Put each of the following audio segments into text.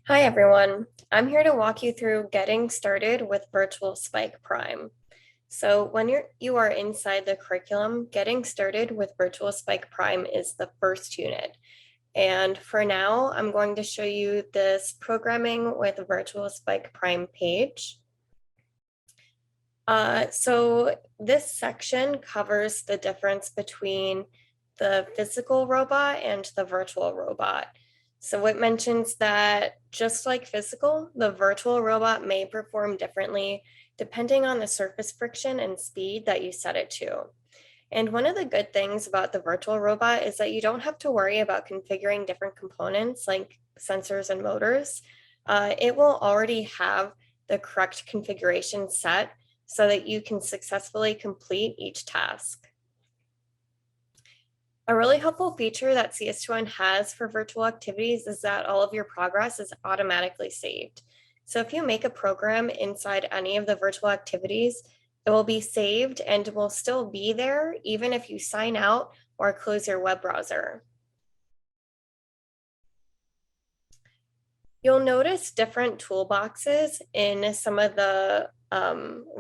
Hi everyone, I'm here to walk you through getting started with Virtual Spike Prime. So when you are inside the curriculum, getting started with Virtual Spike Prime is the first unit. And for now, I'm going to show you this programming with Virtual Spike Prime page. So this section covers the difference between the physical robot and the virtual robot. So it mentions that just like physical, the virtual robot may perform differently depending on the surface friction and speed that you set it to. And one of the good things about the virtual robot is that you don't have to worry about configuring different components like sensors and motors. It will already have the correct configuration set so that you can successfully complete each task. A really helpful feature that CS2N has for virtual activities is that all of your progress is automatically saved. So if you make a program inside any of the virtual activities, it will be saved and will still be there even if you sign out or close your web browser. You'll notice different toolboxes in some of the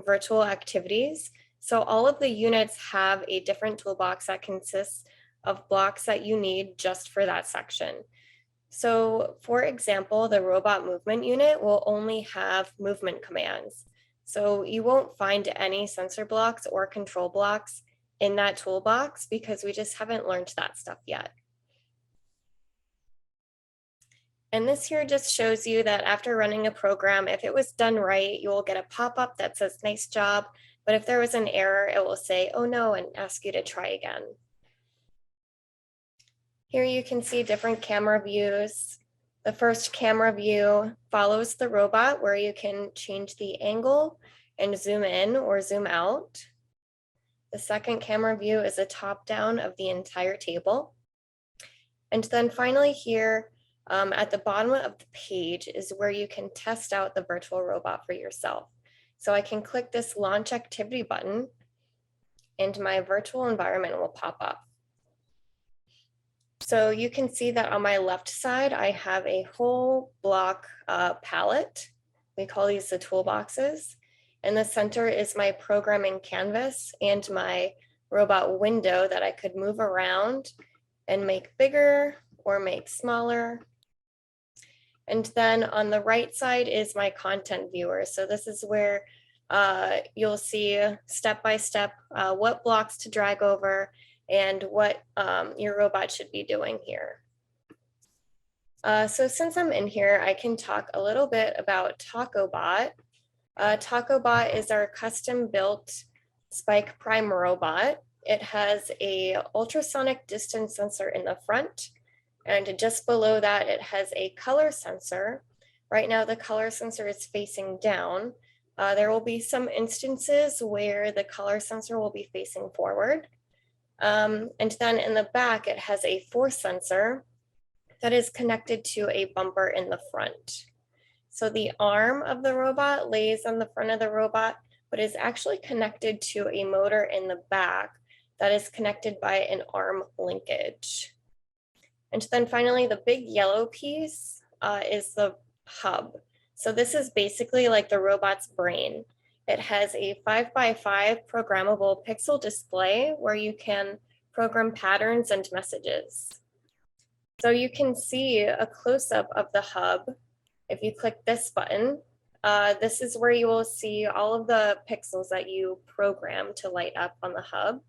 virtual activities. So all of the units have a different toolbox that consists of blocks that you need just for that section. So for example, the robot movement unit will only have movement commands. So you won't find any sensor blocks or control blocks in that toolbox because we just haven't learned that stuff yet. And this here just shows you that after running a program, if it was done right, you will get a pop-up that says, nice job. But if there was an error, it will say, oh no, and ask you to try again. Here you can see different camera views. The first camera view follows the robot where you can change the angle and zoom in or zoom out. The second camera view is a top-down of the entire table. And then finally here, at the bottom of the page is where you can test out the virtual robot for yourself. So I can click this launch activity button and my virtual environment will pop up. So you can see that on my left side, I have a whole block palette. We call these the toolboxes. In the center is my programming canvas and my robot window that I could move around and make bigger or make smaller. And then on the right side is my content viewer. So this is where you'll see step by step what blocks to drag over and what your robot should be doing here. So since I'm in here, I can talk a little bit about Tacobot. Tacobot is our custom built Spike Prime robot. It has a ultrasonic distance sensor in the front, and just below that, it has a color sensor. Right now, the color sensor is facing down. There will be some instances where the color sensor will be facing forward. And then in the back, it has a force sensor that is connected to a bumper in the front. So the arm of the robot lays on the front of the robot, but is actually connected to a motor in the back that is connected by an arm linkage. And then finally, the big yellow piece is the hub. So this is basically like the robot's brain. It has a 5x5 programmable pixel display where you can program patterns and messages. So you can see a close-up of the hub. If you click this button, this is where you will see all of the pixels that you program to light up on the hub.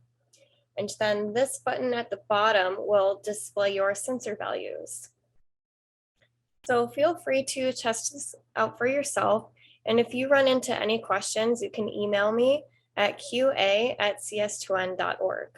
And then this button at the bottom will display your sensor values. So feel free to test this out for yourself. And if you run into any questions, you can email me at qa@cs2n.org.